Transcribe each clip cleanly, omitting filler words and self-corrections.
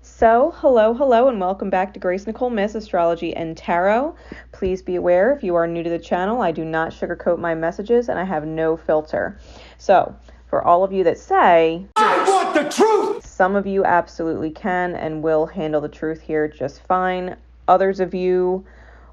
So, hello, and welcome back to Nicole Myths, Astrology and Tarot. Please be aware, if you are new to the channel, I do not sugarcoat my messages and I have no filter. So, for all of you that say, I want the truth! Some of you absolutely can and will handle the truth here just fine. Others of you,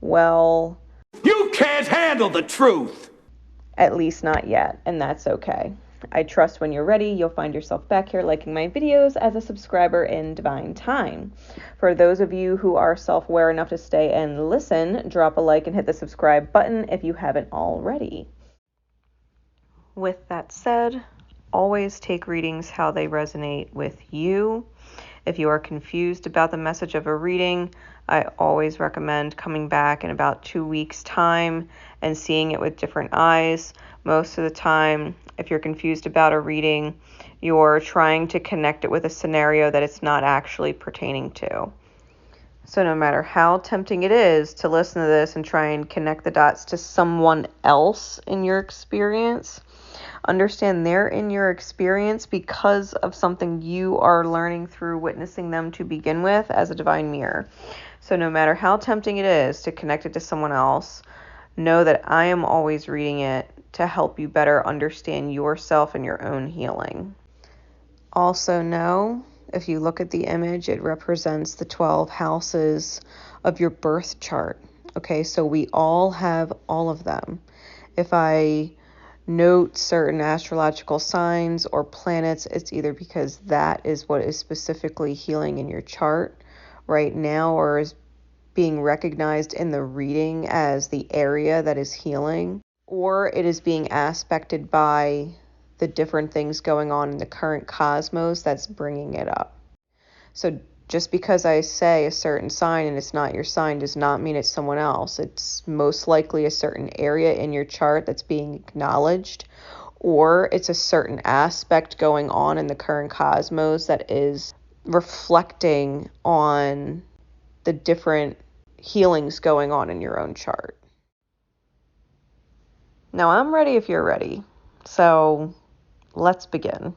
well, you can't handle the truth! At least not yet, and that's okay. I trust when you're ready, you'll find yourself back here liking my videos as a subscriber in divine time. For those of you who are self-aware enough to stay and listen, drop a like and hit the subscribe button if you haven't already. With that said, always take readings how they resonate with you. If you are confused about the message of a reading, I always recommend coming back in about 2 weeks' time and seeing it with different eyes. Most of the time, if you're confused about a reading, you're trying to connect it with a scenario that it's not actually pertaining to. So no matter how tempting it is to listen to this and try and connect the dots to someone else in your experience, understand they're in your experience because of something you are learning through witnessing them to begin with as a divine mirror. So no matter how tempting it is to connect it to someone else, know that I am always reading it to help you better understand yourself and your own healing. Also know, if you look at the image, it represents the 12 houses of your birth chart. Okay, so we all have all of them. If I note certain astrological signs or planets, it's either because that is what is specifically healing in your chart right now or is being recognized in the reading as the area that is healing, or it is being aspected by the different things going on in the current cosmos that's bringing it up. So just because I say a certain sign and it's not your sign does not mean it's someone else. It's most likely a certain area in your chart that's being acknowledged, or it's a certain aspect going on in the current cosmos that is reflecting on the different healings going on in your own chart. Now I'm ready if you're ready. So let's begin.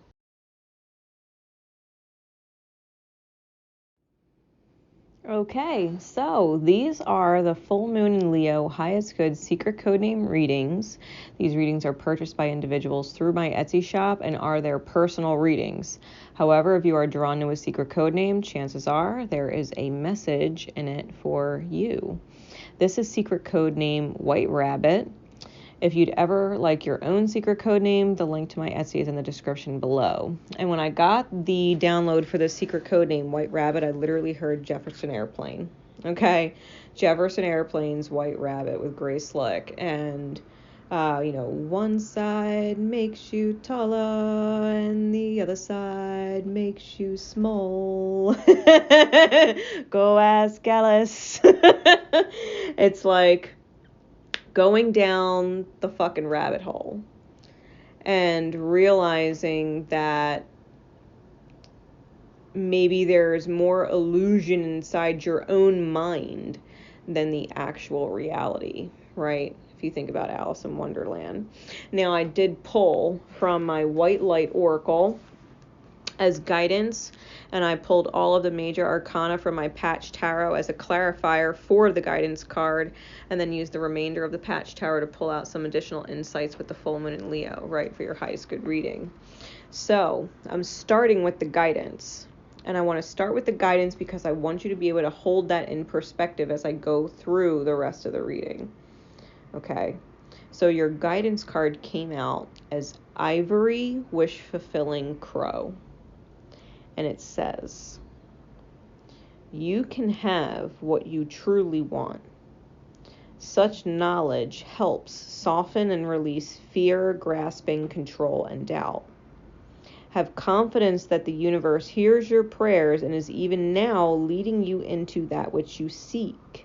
Okay, so these are the full moon in Leo highest good secret codename readings. These readings are purchased by individuals through my Etsy shop and are their personal readings. However, if you are drawn to a secret codename, chances are there is a message in it for you. This is secret codename White Rabbit. If you'd ever like your own secret code name, the link to my Etsy is in the description below. And when I got the download for the secret code name White Rabbit, I literally heard Jefferson Airplane. Okay? Jefferson Airplane's White Rabbit with Gray Slick. And, one side makes you taller and the other side makes you small. Go ask Alice. It's like going down the fucking rabbit hole and realizing that maybe there's more illusion inside your own mind than the actual reality, right? If you think about Alice in Wonderland. Now, I did pull from my White Light Oracle as guidance, and I pulled all of the major arcana from my patch tarot as a clarifier for the guidance card, and then used the remainder of the patch tarot to pull out some additional insights with the full moon in Leo, right, for your highest good reading. So I'm starting with the guidance, and I want to start with the guidance because I want you to be able to hold that in perspective as I go through the rest of the reading. Okay, so your guidance card came out as Ivory Wish Fulfilling Crow. And it says, you can have what you truly want. Such knowledge helps soften and release fear, grasping, control, and doubt. Have confidence that the universe hears your prayers and is even now leading you into that which you seek.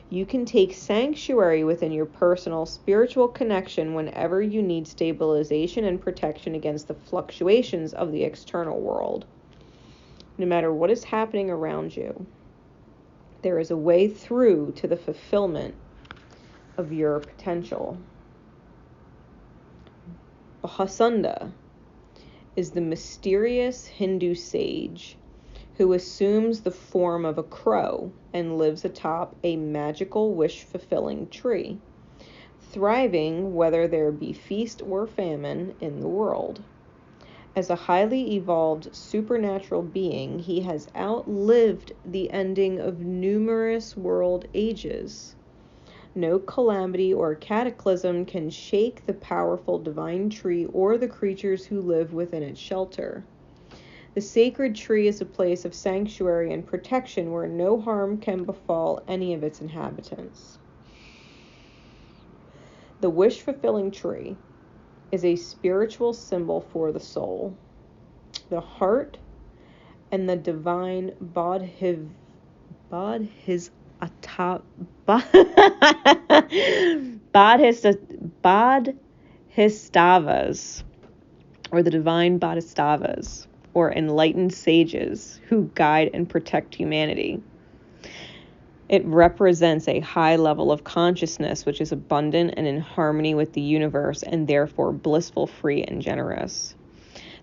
You can take sanctuary within your personal spiritual connection whenever you need stabilization and protection against the fluctuations of the external world. No matter what is happening around you, there is a way through to the fulfillment of your potential. Bahasunda is the mysterious Hindu sage who assumes the form of a crow and lives atop a magical wish-fulfilling tree, thriving whether there be feast or famine in the world. As a highly evolved supernatural being, he has outlived the ending of numerous world ages. No calamity or cataclysm can shake the powerful divine tree or the creatures who live within its shelter. The sacred tree is a place of sanctuary and protection where no harm can befall any of its inhabitants. The wish-fulfilling tree is a spiritual symbol for the soul, the heart, and the divine bodhisattvas, or the divine bodhisattvas, or enlightened sages who guide and protect humanity. It represents a high level of consciousness which is abundant and in harmony with the universe and therefore blissful, free, and generous.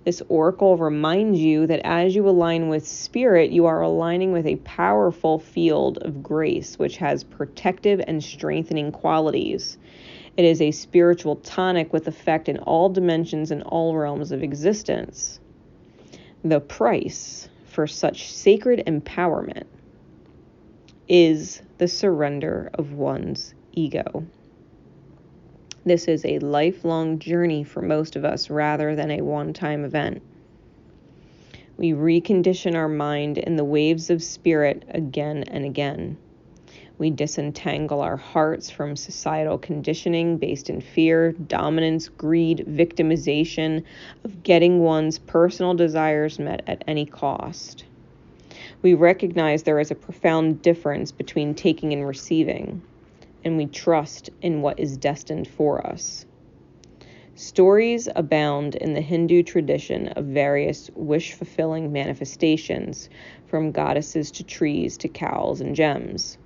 This oracle reminds you that as you align with spirit, you are aligning with a powerful field of grace which has protective and strengthening qualities. It is a spiritual tonic with effect in all dimensions and all realms of existence. The price for such sacred empowerment is the surrender of one's ego. This is a lifelong journey for most of us rather than a one-time event. We recondition our mind in the waves of spirit again and again. We disentangle our hearts from societal conditioning based in fear, dominance, greed, victimization of getting one's personal desires met at any cost. We recognize there is a profound difference between taking and receiving, and we trust in what is destined for us. Stories abound in the Hindu tradition of various wish-fulfilling manifestations, from goddesses to trees to cows and gems.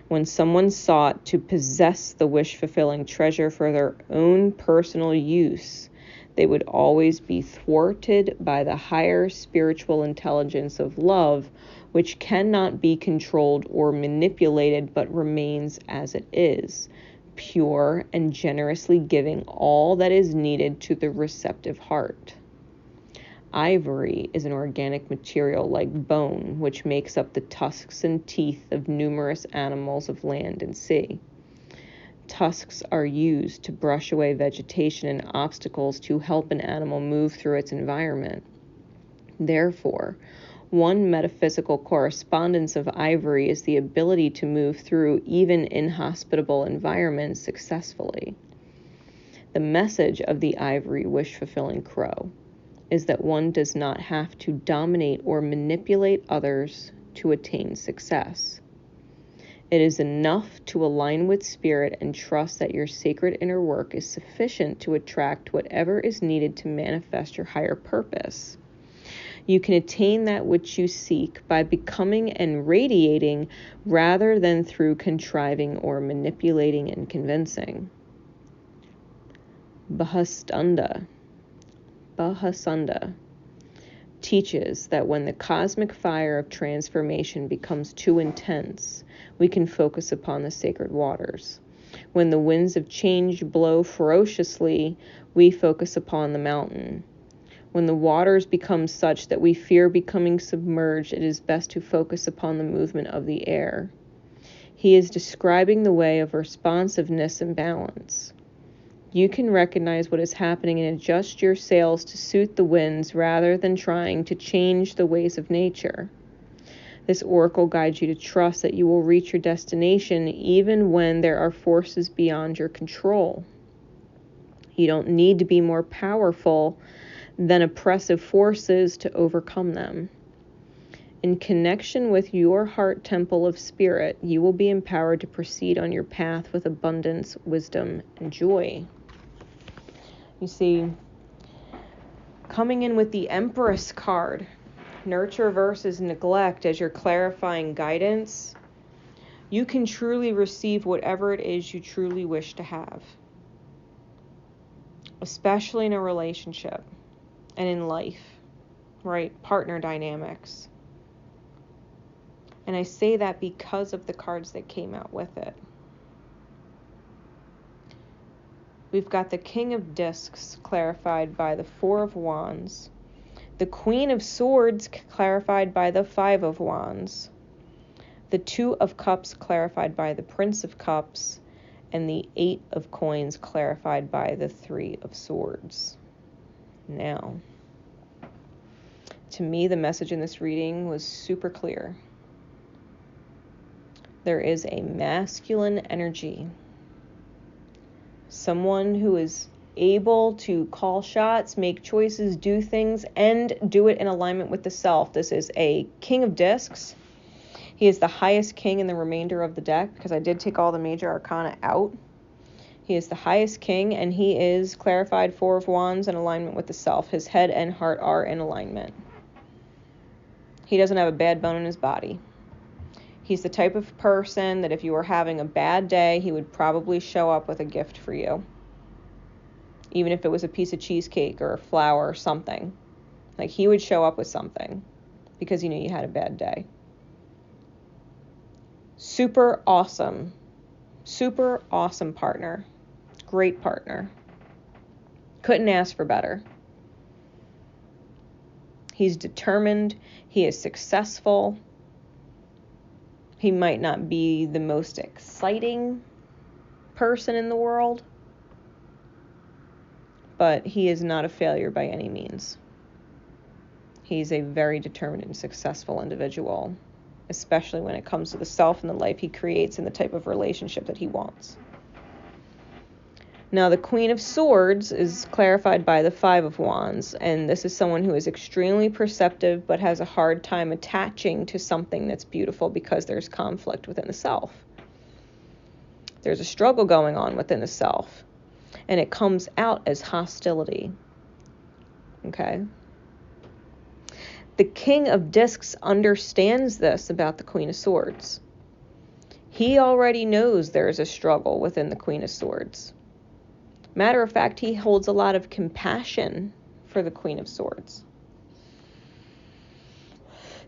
When someone sought to possess the wish-fulfilling treasure for their own personal use, they would always be thwarted by the higher spiritual intelligence of love, which cannot be controlled or manipulated but remains as it is, pure and generously giving all that is needed to the receptive heart. Ivory is an organic material like bone, which makes up the tusks and teeth of numerous animals of land and sea. Tusks are used to brush away vegetation and obstacles to help an animal move through its environment. Therefore, one metaphysical correspondence of ivory is the ability to move through even inhospitable environments successfully. The message of the ivory wish-fulfilling crow is that one does not have to dominate or manipulate others to attain success. It is enough to align with spirit and trust that your sacred inner work is sufficient to attract whatever is needed to manifest your higher purpose. You can attain that which you seek by becoming and radiating rather than through contriving or manipulating and convincing. Bahasunda teaches that when the cosmic fire of transformation becomes too intense, we can focus upon the sacred waters. When the winds of change blow ferociously, we focus upon the mountain. When the waters become such that we fear becoming submerged, it is best to focus upon the movement of the air. He is describing the way of responsiveness and balance. You can recognize what is happening and adjust your sails to suit the winds rather than trying to change the ways of nature. This oracle guides you to trust that you will reach your destination even when there are forces beyond your control. You don't need to be more powerful than oppressive forces to overcome them. In connection with your heart temple of spirit, you will be empowered to proceed on your path with abundance, wisdom, and joy. You see, coming in with the Empress card, nurture versus neglect as your clarifying guidance, you can truly receive whatever it is you truly wish to have, especially in a relationship and in life, right? Partner dynamics. And I say that because of the cards that came out with it. We've got the King of Discs clarified by the Four of Wands. The Queen of Swords clarified by the Five of Wands. The Two of Cups clarified by the Prince of Cups. And the Eight of Coins clarified by the Three of Swords. Now, to me, the message in this reading was super clear. There is a masculine energy. Someone who is able to call shots, make choices, do things, and do it in alignment with the self. This is a King of Discs. He is the highest king in the remainder of the deck, because I did take all the major arcana out. He is the highest king, and he is clarified Four of Wands in alignment with the self. His head and heart are in alignment. He doesn't have a bad bone in his body. He's the type of person that if you were having a bad day, he would probably show up with a gift for you. Even if it was a piece of cheesecake or a flower or something. Like, he would show up with something because he knew you had a bad day. Super awesome partner. Great partner. Couldn't ask for better. He's determined. He is successful. He might not be the most exciting person in the world, but he is not a failure by any means. He's a very determined and successful individual, especially when it comes to the self and the life he creates and the type of relationship that he wants. Now, the Queen of Swords is clarified by the Five of Wands, and this is someone who is extremely perceptive but has a hard time attaching to something that's beautiful because there's conflict within the self. There's a struggle going on within the self, and it comes out as hostility. Okay? The King of Discs understands this about the Queen of Swords. He already knows there's a struggle within the Queen of Swords. Matter of fact, he holds a lot of compassion for the Queen of Swords.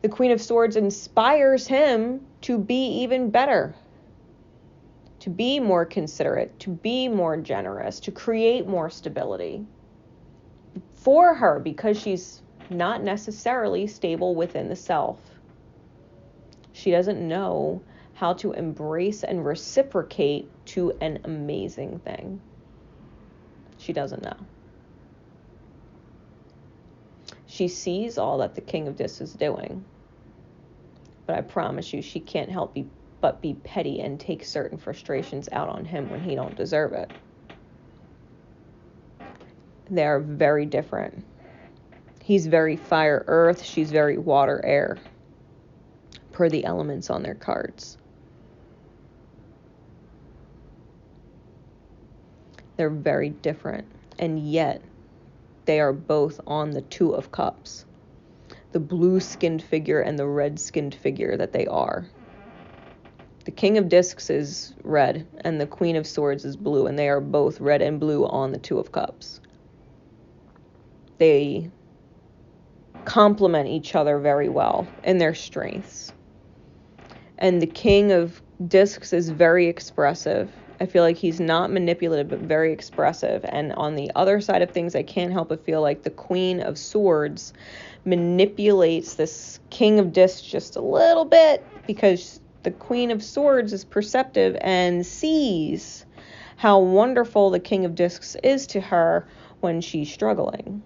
The Queen of Swords inspires him to be even better, to be more considerate, to be more generous, to create more stability for her, because she's not necessarily stable within the self. She doesn't know how to embrace and reciprocate to an amazing thing. She doesn't know. She sees all that the King of Discs is doing, but I promise you she can't help but be petty and take certain frustrations out on him when he don't deserve it. They are very different. He's very fire, earth. She's very water, air, per the elements on their cards. They're very different, and yet they are both on the Two of Cups, the blue-skinned figure and the red-skinned figure that they are. The King of Discs is red, and the Queen of Swords is blue, and they are both red and blue on the Two of Cups. They complement each other very well in their strengths. And the King of Discs is very expressive. I feel like he's not manipulative, but very expressive. And on the other side of things, I can't help but feel like the Queen of Swords manipulates this King of Discs just a little bit, because the Queen of Swords is perceptive and sees how wonderful the King of Discs is to her when she's struggling.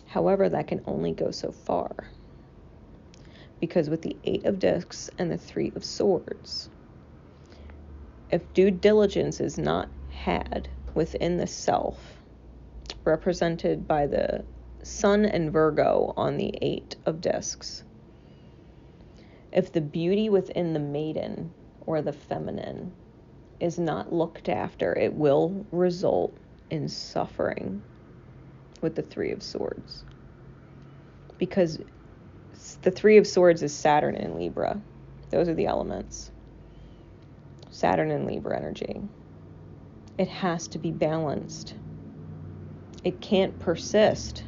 However, that can only go so far, because with the Eight of Discs and the Three of Swords, if due diligence is not had within the self, represented by the Sun and Virgo on the Eight of Discs, if the beauty within the maiden or the feminine is not looked after, it will result in suffering with the Three of Swords. Because the Three of Swords is Saturn and Libra. Those are the elements. Saturn and Libra energy. It has to be balanced. It can't persist.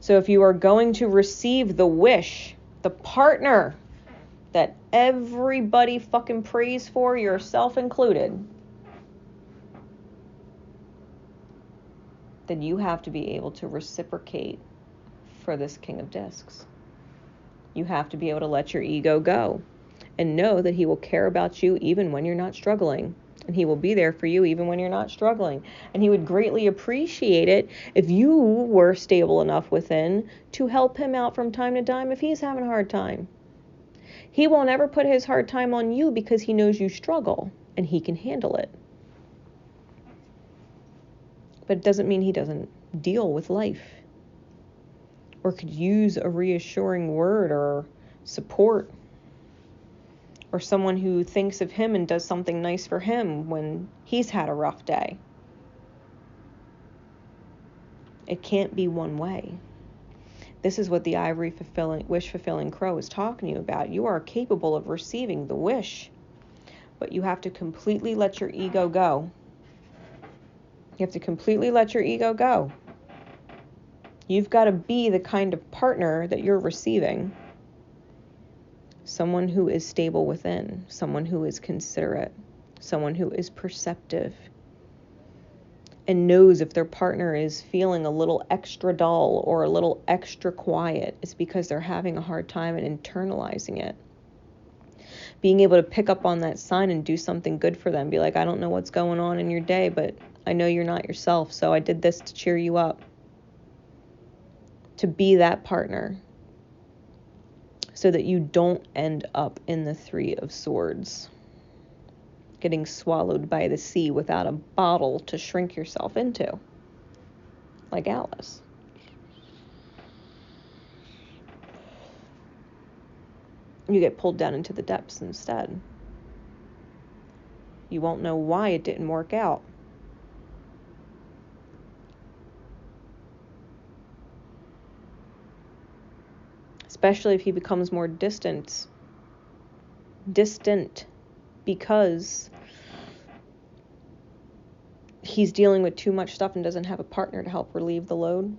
So if you are going to receive the wish, the partner that everybody fucking prays for, yourself included, then you have to be able to reciprocate for this King of Discs. You have to be able to let your ego go and know that he will care about you even when you're not struggling. And he will be there for you even when you're not struggling. And he would greatly appreciate it if you were stable enough within to help him out from time to time if he's having a hard time. He won't ever put his hard time on you because he knows you struggle and he can handle it. But it doesn't mean he doesn't deal with life or could use a reassuring word or support, or someone who thinks of him and does something nice for him when he's had a rough day. It can't be one way. This is what the wish-fulfilling crow is talking to you about. You are capable of receiving the wish, but you have to completely let your ego go. You have to completely let your ego go. You've got to be the kind of partner that you're receiving. Someone who is stable within, someone who is considerate, someone who is perceptive, and knows if their partner is feeling a little extra dull or a little extra quiet, it's because they're having a hard time and internalizing it. Being able to pick up on that sign and do something good for them. Be like, I don't know what's going on in your day, but I know you're not yourself, so I did this to cheer you up. To be that partner, so that you don't end up in the Three of Swords, getting swallowed by the sea without a bottle to shrink yourself into, like Alice. You get pulled down into the depths instead. You won't know why it didn't work out. Especially if he becomes more distant because he's dealing with too much stuff and doesn't have a partner to help relieve the load.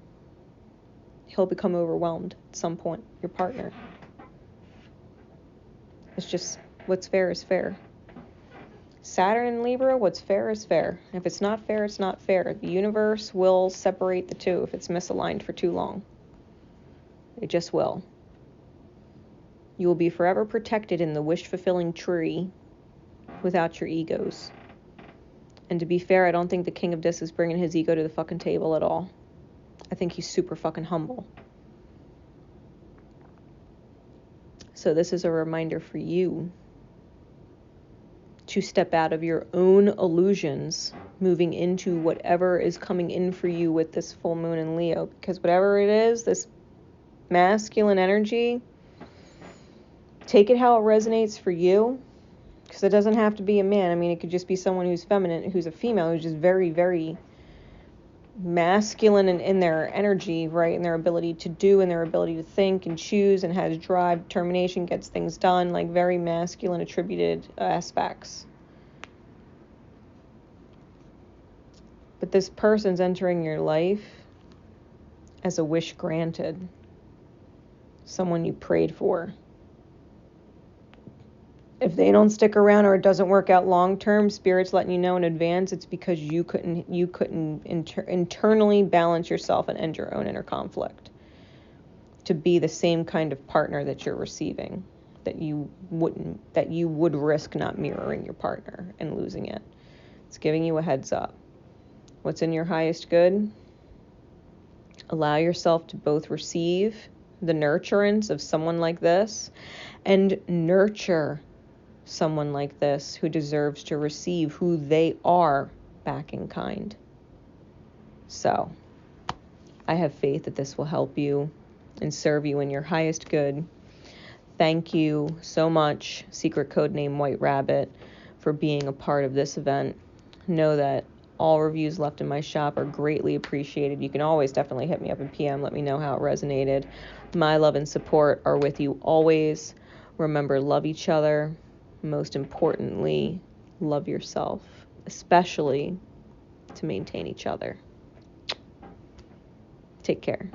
He'll become overwhelmed at some point, your partner. It's just, what's fair is fair. Saturn in Libra, what's fair is fair. If it's not fair, it's not fair. The universe will separate the two if it's misaligned for too long. It just will. You will be forever protected in the wish-fulfilling tree without your egos. And to be fair, I don't think the King of Discs is bringing his ego to the fucking table at all. I think he's super fucking humble. So this is a reminder for you to step out of your own illusions, moving into whatever is coming in for you with this full moon in Leo. Because whatever it is, this masculine energy, take it how it resonates for you. Because it doesn't have to be a man. I mean, it could just be someone who's feminine, who's a female, who's just very, very masculine in their energy, right? And their ability to do and their ability to think and choose and has drive, determination, gets things done, like very masculine attributed aspects. But this person's entering your life as a wish granted. Someone you prayed for. If they don't stick around or it doesn't work out long term, Spirit's letting you know in advance it's because you couldn't internally balance yourself and end your own inner conflict to be the same kind of partner that you're receiving, that you would risk not mirroring your partner and losing it. It's giving you a heads up. What's in your highest good? Allow yourself to both receive the nurturance of someone like this and nurture someone like this who deserves to receive who they are back in kind. So, I have faith that this will help you and serve you in your highest good. Thank you so much, Secret Codename White Rabbit, for being a part of this event. Know that all reviews left in my shop are greatly appreciated. You can always definitely hit me up in PM. Let me know how it resonated. My love and support are with you always. Remember, love each other. Most importantly, love yourself, especially to maintain each other. Take care.